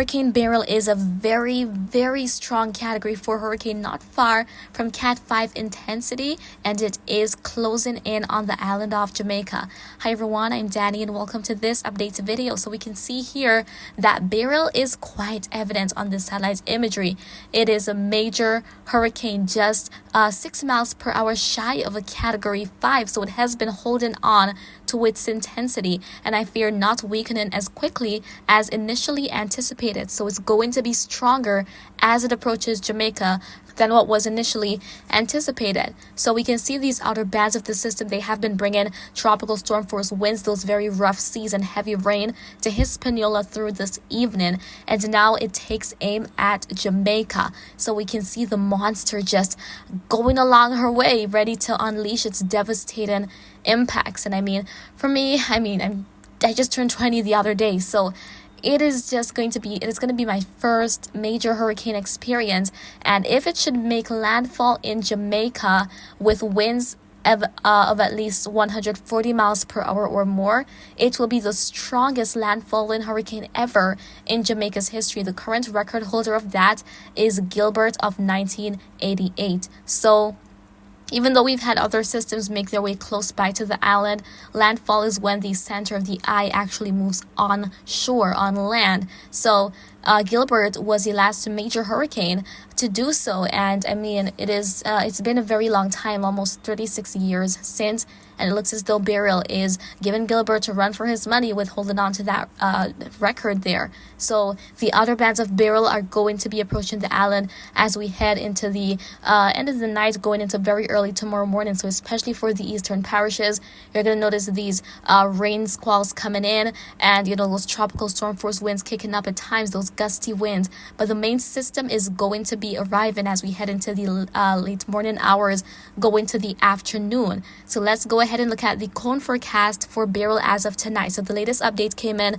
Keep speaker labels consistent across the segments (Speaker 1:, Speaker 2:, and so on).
Speaker 1: Hurricane Beryl is a very, very strong Category 4 hurricane, not far from Cat 5 intensity, and it is closing in on the island of Jamaica. Hi everyone, I'm Dani'i and welcome to this update video. So we can see here that Beryl is quite evident on this satellite imagery. It is a major hurricane, just 6 miles per hour shy of a Category 5, so it has been holding on to its intensity, and I fear not weakening as quickly as initially anticipated. So it's going to be stronger as it approaches Jamaica than what was initially anticipated. So we can see these outer bands of the system. They have been bringing tropical storm force winds, those very rough seas and heavy rain to Hispaniola through this evening, and now it takes aim at Jamaica. So we can see the monster just going along her way, ready to unleash its devastating impacts. And for me, I just turned 20 the other day, so it's going to be my first major hurricane experience. And if it should make landfall in Jamaica with winds of at least 140 miles per hour or more, it will be the strongest landfalling hurricane ever in Jamaica's history. The current record holder of that is Gilbert of 1988. So even though we've had other systems make their way close by to the island, landfall is when the center of the eye actually moves on shore, on land. So Gilbert was the last major hurricane to do so, and it's been a very long time, almost 36 years since, and it looks as though Beryl is giving Gilbert a run for his money with holding on to that record there. So the outer bands of Beryl are going to be approaching the island as we head into the end of the night, going into very early tomorrow morning. So especially for the eastern parishes, you're going to notice these rain squalls coming in, and those tropical storm force winds kicking up at times, those gusty winds. But the main system is going to be arriving as we head into the late morning hours, going to the afternoon. So let's go ahead and look at the cone forecast for Beryl as of tonight. So the latest update came in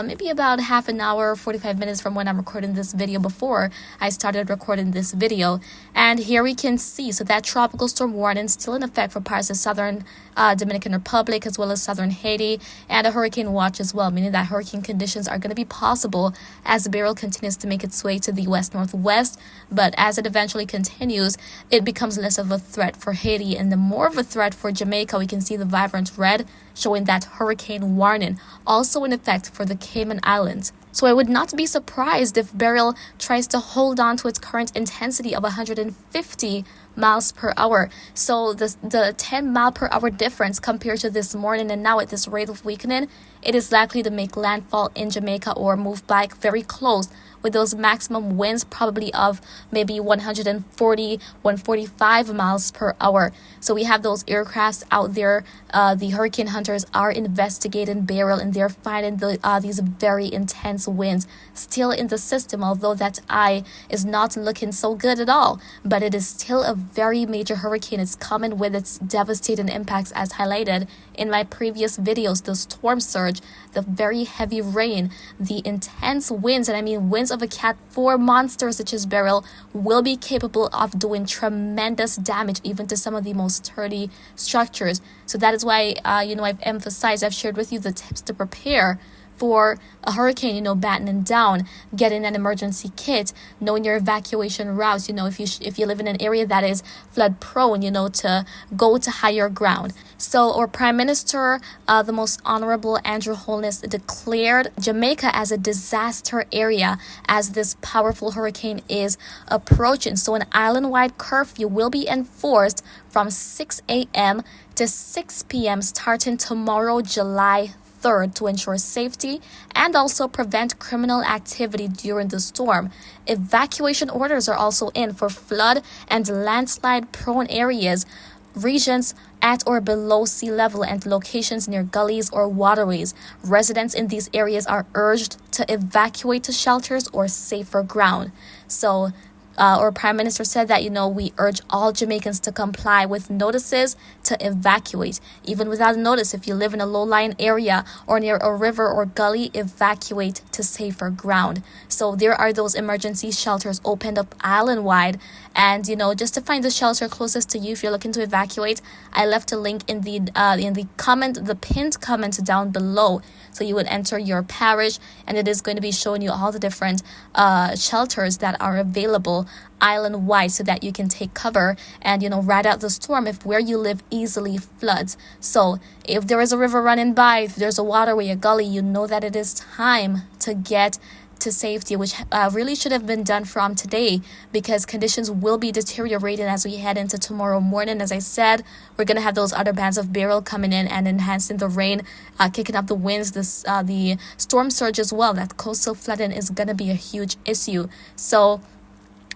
Speaker 1: maybe about half an hour, 45 minutes from when I'm recording this video, before I started recording this video. And here we can see, so that tropical storm warning still in effect for parts of southern Dominican Republic as well as southern Haiti, and a hurricane watch as well, meaning that hurricane conditions are going to be possible as Beryl continues to make its way to the west-northwest. But as it eventually continues, it becomes less of a threat for Haiti and the more of a threat for Jamaica. We can see the vibrant red showing that hurricane warning also in effect for the Cayman Islands. So I would not be surprised if Beryl tries to hold on to its current intensity of 150 miles per hour. So the 10 mile per hour difference compared to this morning and now at this rate of weakening, it is likely to make landfall in Jamaica or move back very close, with those maximum winds probably of maybe 140, 145 miles per hour. So we have those aircrafts out there. The hurricane hunters are investigating Beryl, and they're finding these very intense winds still in the system, although that eye is not looking so good at all. But it is still a very major hurricane. It's coming with its devastating impacts, as highlighted in my previous videos. The storm surge, the very heavy rain, the intense winds, and winds of a Cat 4 monster such as Beryl will be capable of doing tremendous damage even to some of the most sturdy structures. So that is why I've shared with you the tips to prepare for a hurricane, battening down, getting an emergency kit, knowing your evacuation routes, if you live in an area that is flood prone, to go to higher ground. So our Prime Minister, the Most Honorable Andrew Holness, declared Jamaica as a disaster area as this powerful hurricane is approaching. So an island-wide curfew will be enforced from 6 a.m. to 6 p.m. starting tomorrow, July 3rd, to ensure safety and also prevent criminal activity during the storm. Evacuation orders are also in for flood and landslide prone areas, regions at or below sea level, and locations near gullies or waterways. Residents in these areas are urged to evacuate to shelters or safer ground. So or Prime Minister said that, we urge all Jamaicans to comply with notices to evacuate. Even without a notice, if you live in a low-lying area or near a river or gully, evacuate to safer ground. So there are those emergency shelters opened up island-wide. And, just to find the shelter closest to you if you're looking to evacuate, I left a link in the pinned comment down below. So you would enter your parish, and it is going to be showing you all the different shelters that are available island-wide so that you can take cover and, ride out the storm if where you live easily floods. So if there is a river running by, if there's a waterway, a gully, you know that it is time to get to safety, which really should have been done from today, because conditions will be deteriorating as we head into tomorrow morning. As I said, we're going to have those other bands of Beryl coming in and enhancing the rain, kicking up the winds, the storm surge as well. That coastal flooding is going to be a huge issue. So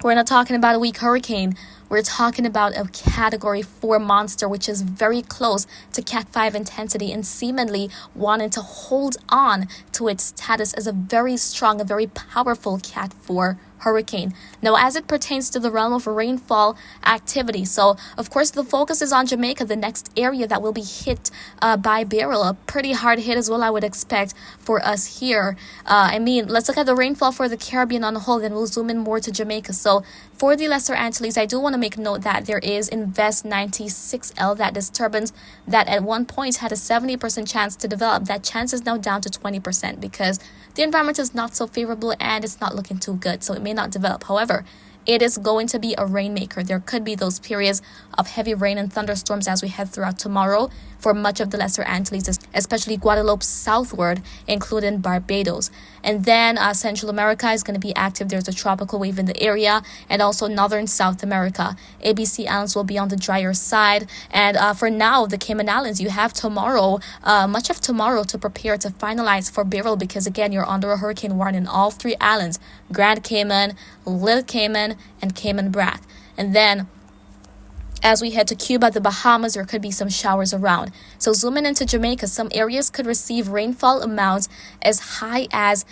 Speaker 1: we're not talking about a weak hurricane. We're talking about a Category 4 monster, which is very close to Cat 5 intensity and seemingly wanting to hold on to its status as a very strong, a very powerful Cat 4 hurricane. Now, as it pertains to the realm of rainfall activity, so of course the focus is on Jamaica, the next area that will be hit by Beryl, a pretty hard hit as well, I would expect, for us here. Let's look at the rainfall for the Caribbean on the whole, then we'll zoom in more to Jamaica. So for the Lesser Antilles, I do want to make note that there is Invest 96L, that disturbance that at one point had a 70% chance to develop. That chance is now down to 20% because the environment is not so favorable and it's not looking too good, so it may not develop. However, it is going to be a rainmaker. There could be those periods of heavy rain and thunderstorms as we head throughout tomorrow for much of the Lesser Antilles, especially Guadeloupe southward, including Barbados. And then Central America is going to be active. There's a tropical wave in the area, and also northern South America. ABC Islands will be on the drier side. And for now, the Cayman Islands, you have tomorrow, much of tomorrow to prepare to finalize for Beryl, because again, you're under a hurricane warning in all three islands: Grand Cayman, Little Cayman, and Cayman Brac. And then as we head to Cuba, the Bahamas, there could be some showers around. So zooming into Jamaica, some areas could receive rainfall amounts as high as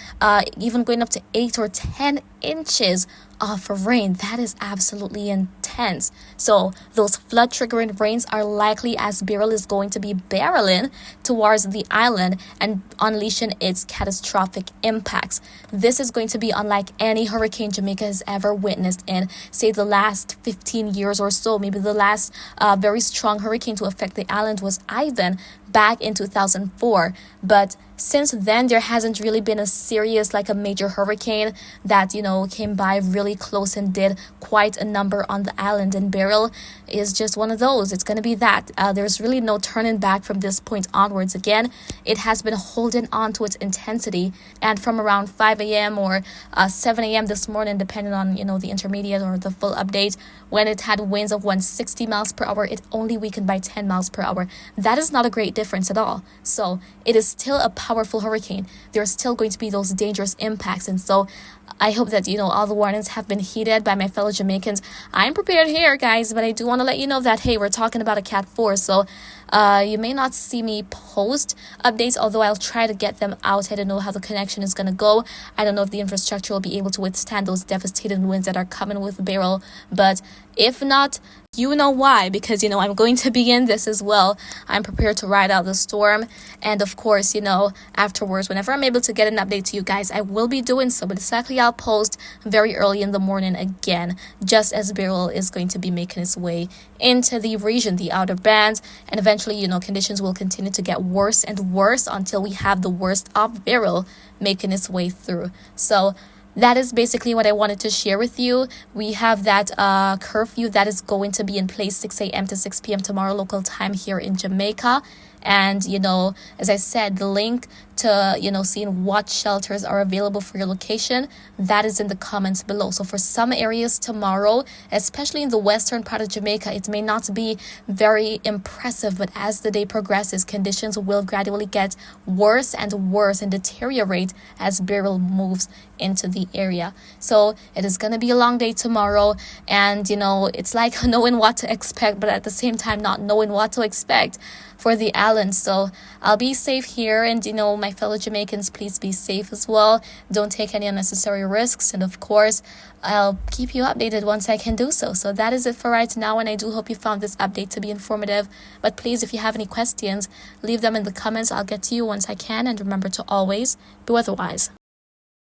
Speaker 1: even going up to 8 or 10 inches of rain. That is absolutely intense. So those flood triggering rains are likely as Beryl is going to be barreling towards the island and unleashing its catastrophic impacts. This is going to be unlike any hurricane Jamaica has ever witnessed in, say, the last 15 years or so. Maybe the last very strong hurricane to affect the island was Ivan back in 2004. But since then, there hasn't really been a serious, like a major hurricane that, came by really close and did quite a number on the island. And Beryl is just one of those. It's going to be that. There's really no turning back from this point onwards. Again, it has been holding on to its intensity. And from around 5 a.m. or 7 a.m. this morning, depending on, the intermediate or the full update, when it had winds of 160 miles per hour, it only weakened by 10 miles per hour. That is not a great difference at all. So it is still a powerful hurricane. There are still going to be those dangerous impacts. And so I hope that, all the warnings have been heeded by my fellow Jamaicans. I'm prepared here, guys, but I do want to let you know that, hey, we're talking about a Cat 4. So you may not see me post updates, although I'll try to get them out. I don't know how the connection is going to go. I don't know if the infrastructure will be able to withstand those devastating winds that are coming with Beryl. But if not, you know why, because, I'm going to be in this as well. I'm prepared to ride out the storm. And of course, afterwards, whenever I'm able to get an update to you guys, I will be doing so. But it's likely I'll post very early in the morning again, just as Beryl is going to be making its way into the region, the outer bands. And eventually, conditions will continue to get worse and worse until we have the worst of Beryl making its way through. So that is basically what I wanted to share with you. We have that curfew that is going to be in place 6 a.m. to 6 p.m. tomorrow local time here in Jamaica. And, as I said, the link to, seeing what shelters are available for your location, that is in the comments below. So for some areas tomorrow, especially in the western part of Jamaica, it may not be very impressive, but as the day progresses, conditions will gradually get worse and worse and deteriorate as Beryl moves into the area. So it is going to be a long day tomorrow, and, it's like knowing what to expect, but at the same time not knowing what to expect. for the island. So I'll be safe here, and my fellow Jamaicans, please be safe as well. Don't take any unnecessary risks, and of course I'll keep you updated once I can do so. So that is it for right now, and I do hope you found this update to be informative. But please, if you have any questions, leave them in the comments. I'll get to you once I can, and remember to always be weatherwise.